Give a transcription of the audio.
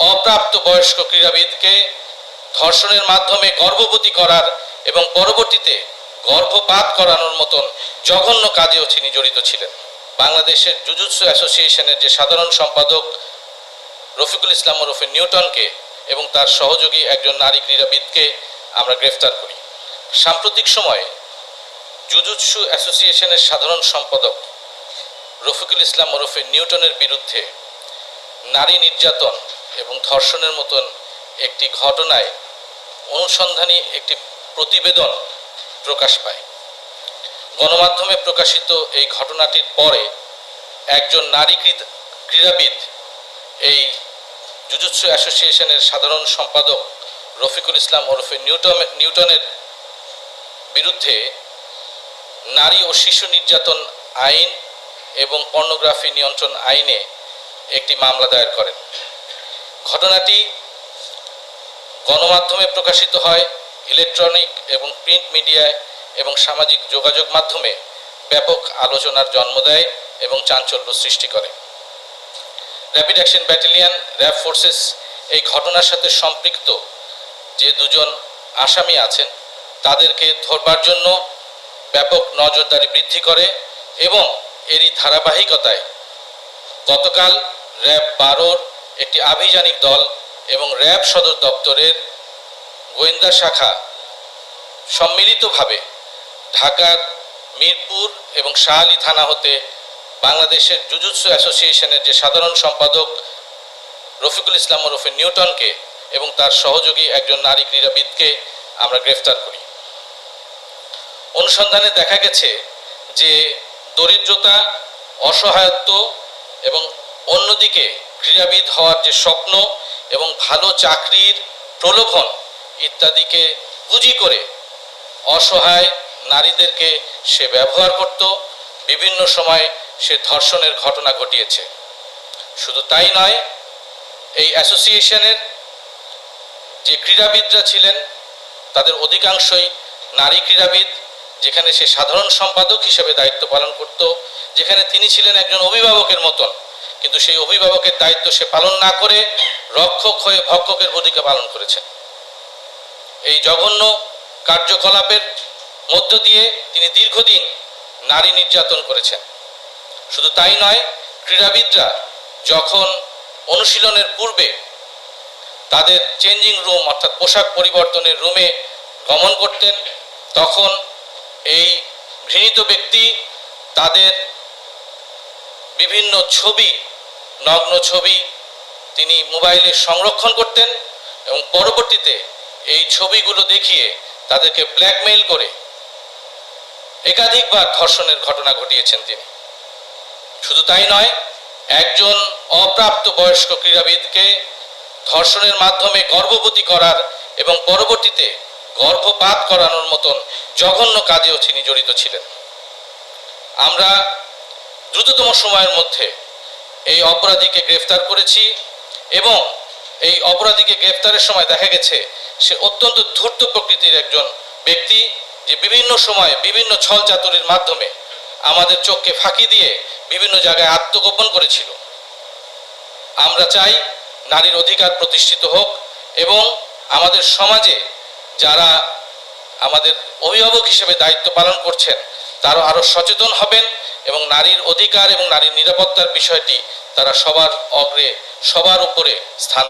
অপ্রাপ্তবয়স্ক ক্রীড়াবিদকে ধর্ষণের মাধ্যমে গর্ভবতী করার এবং পরবর্তীতে গর্ভপাত করানোর মতন জঘন্য কাজেও তিনি জড়িত ছিলেন। বাংলাদেশের জুজুৎসু অ্যাসোসিয়েশনের যে সাধারণ সম্পাদক রফিকুল ইসলাম ওরফে নিউটনকে এবং তার সহযোগী একজন নারী ক্রীড়াবিদকে আমরা গ্রেফতার করি। সাম্প্রতিক সময়ে জুজুৎসু অ্যাসোসিয়েশনের সাধারণ সম্পাদক রফিকুল ইসলাম ওরফে নিউটনের বিরুদ্ধে নারী নির্যাতন এবং ধর্ষণের মতন একটি ঘটনায় অনুসন্ধানী একটি প্রতিবেদন প্রকাশ পায়। গণমাধ্যমে প্রকাশিত এই ঘটনাটির পরে একজন নারী ক্রীড়াবিদ এই জুজুৎসু অ্যাসোসিয়েশনের সাধারণ সম্পাদক রফিকুল ইসলাম ওরফে নিউটনের বিরুদ্ধে নারী ও শিশু নির্যাতন আইন এবং পর্নোগ্রাফি নিয়ন্ত্রণ আইনে একটি মামলা দায়ের করেন। ঘটনাটি গণমাধ্যমে প্রকাশিত হয়, ইলেকট্রনিক এবং প্রিন্ট মিডিয়ায় এবং সামাজিক যোগাযোগ মাধ্যমে ব্যাপক আলোচনার জন্ম দেয় এবং চাঞ্চল্য সৃষ্টি করে। Rapid action battalion RAB forces এই ঘটনার সাথে সম্পৃক্ত যে দুজন আসামি আছেন তাদেরকে ধরবার জন্য ব্যাপক নজরদারি বৃদ্ধি করে এবং এরই ধারাবাহিকতায় গতকাল র্যাব 12-র একটি আভিযানিক দল এবং র্যাব সদর দপ্তরের গোয়েন্দা শাখা সম্মিলিতভাবে ঢাকার মিরপুর এবং শাহআলী থানা হতে বাংলাদেশের জুজুৎসু অ্যাসোসিয়েশনের যে সাধারণ সম্পাদক রফিকুল ইসলাম ওরফে নিউটনকে এবং তার সহযোগী একজন নারী ক্রীড়াবিদকে আমরা গ্রেফতার করি। অনুসন্ধানে দেখা গেছে যে দরিদ্রতা, অসহায়ত্ব এবং অন্যদিকে ক্রীড়াবিদ হওয়ার যে স্বপ্ন এবং ভালো চাকরির প্রলোভন ইত্যাদিকে পুঁজি করে অসহায় নারীদেরকে সে ব্যবহার করত, বিভিন্ন সময় সে ধর্ষণের ঘটনা ঘটিয়েছে। শুধু তাই নয়, এই অ্যাসোসিয়েশনের যে ক্রীড়াবিদরা ছিলেন তাদের অধিকাংশই নারী ক্রীড়াবিদ, যেখানে সে সাধারণ সম্পাদক হিসেবে দায়িত্ব পালন করত, যেখানে তিনি ছিলেন একজন অভিভাবকের মতন, কিন্তু সেই অভিভাবকের দায়িত্ব সে পালন না করে রক্ষক হয়ে ভক্ষকের ভূমিকা পালন করেছেন। এই জঘন্য কার্যকলাপের মধ্য দিয়ে তিনি দীর্ঘদিন নারী নির্যাতন করেছেন। শুধু তাই নয়, ক্রীড়াবিদরা যখন অনুশীলনের পূর্বে তাদের চেঞ্জিং রুম অর্থাৎ পোশাক পরিবর্তনের রুমে গমন করতেন, তখন এই ঘৃণিত ব্যক্তি তাদের বিভিন্ন ছবি, নগ্ন ছবি তিনি মোবাইলে সংরক্ষণ করতেন এবং পরবর্তীতে এই ছবিগুলো দেখিয়ে তাদেরকে ব্ল্যাকমেইল করে একাধিকবার ধর্ষণের ঘটনা ঘটিয়েছেন তিনি। শুধু তাই নয়, একজন অপ্রাপ্তবয়স্ক ক্রীড়াবিদকে ধর্ষণের মাধ্যমে গর্ভবতী করার এবং পরবর্তীতে গর্ভপাত করানোর মতন জঘন্য কাজেও তিনি জড়িত ছিলেন। আমরা দ্রুততম সময়ের মধ্যে এই অপরাধীকে গ্রেফতার করেছি এবং এই অপরাধীকে গ্রেফতারের সময় দেখা গেছে সে অত্যন্ত ধূর্ত প্রকৃতির একজন ব্যক্তি, যে বিভিন্ন সময়ে বিভিন্ন ছলচাতুরির মাধ্যমে আমাদের চোখকে ফাঁকি দিয়ে বিভিন্ন জায়গায় আত্মগোপন করেছিল। আমরা চাই নারীর অধিকার প্রতিষ্ঠিত হোক এবং আমাদের সমাজে যারা আমাদের অভিভাবক হিসেবে দায়িত্ব পালন করছেন তারা আরও সচেতন হবেন এবং নারীর অধিকার এবং নারীর নিরাপত্তার বিষয়টি তারা সবার অগ্রে, সবার উপরে স্থান